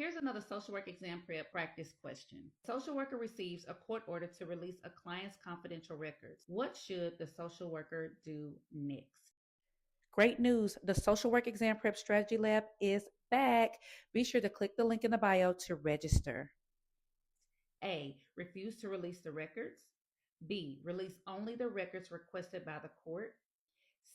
here's another social work exam prep practice question. Social worker receives a court order to release a client's confidential records. What should the social worker do next? Great news! The Social Work Exam Prep Strategy Lab is back. Be sure to click the link in the bio to register. A. Refuse to release the records. B. Release only the records requested by the court.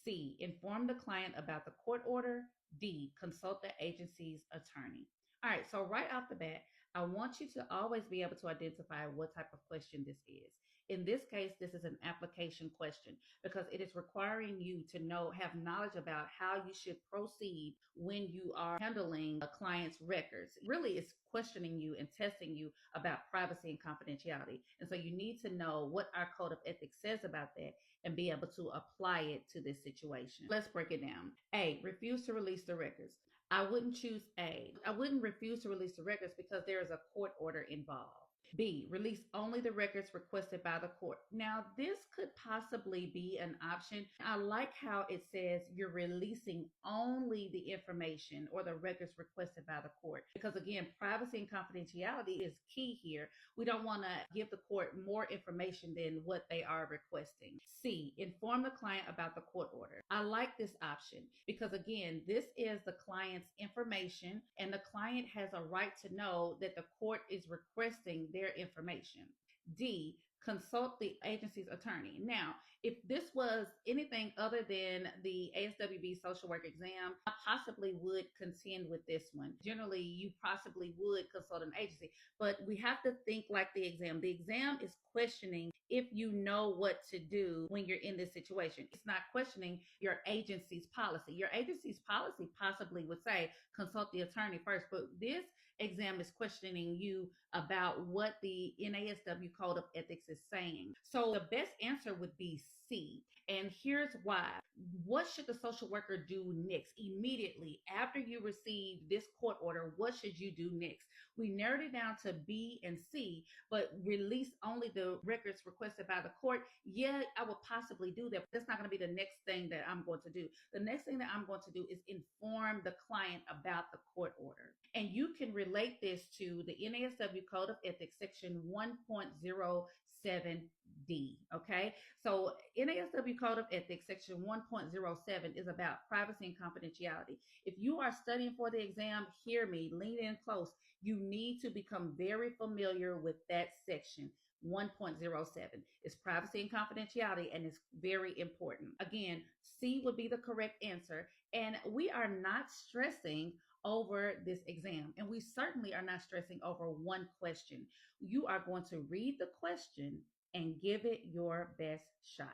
C. Inform the client about the court order. D. Consult the agency's attorney. All right, so right off the bat, I want you to always be able to identify what type of question this is. In this case, this is an application question because it is requiring you to have knowledge about how you should proceed when you are handling a client's records. Really, it's questioning you and testing you about privacy and confidentiality. And so you need to know what our code of ethics says about that and be able to apply it to this situation. Let's break it down. A, refuse to release the records. I wouldn't choose A. I wouldn't refuse to release the records because there is a court order involved. B, release only the records requested by the court. Now, this could possibly be an option. I like how it says you're releasing only the information or the records requested by the court because, again, privacy and confidentiality is key here. We don't want to give the court more information than what they are requesting. C, inform the client about the court order. I like this option because, again, this is the client's information and the client has a right to know that the court is requesting their information. D, consult the agency's attorney. Now, if this was anything other than the ASWB social work exam, I possibly would contend with this one. Generally, you possibly would consult an agency, but we have to think like the exam. The exam is questioning if you know what to do when you're in this situation. It's not questioning your agency's policy. Your agency's policy possibly would say consult the attorney first, but this exam is questioning you about what the NASW Code of Ethics is saying. So the best answer would be C. And here's why. What should the social worker do next? Immediately after you receive this court order, what should you do next? We narrowed it down to B and C, but release only the records requested by the court. Yeah, I will possibly do that, but that's not going to be the next thing that I'm going to do. The next thing that I'm going to do is inform the client about the court order. And you can relate this to the NASW Code of Ethics, section 1.07D. Okay, so NASW Code of Ethics, section 1.07 is about privacy and confidentiality. If you are studying for the exam, hear me, lean in close. You need to become very familiar with that section. 1.07 is privacy and confidentiality, and it's very important. Again, C would be the correct answer. And we are not stressing over this exam, and we certainly are not stressing over one question. You are going to read the question and give it your best shot.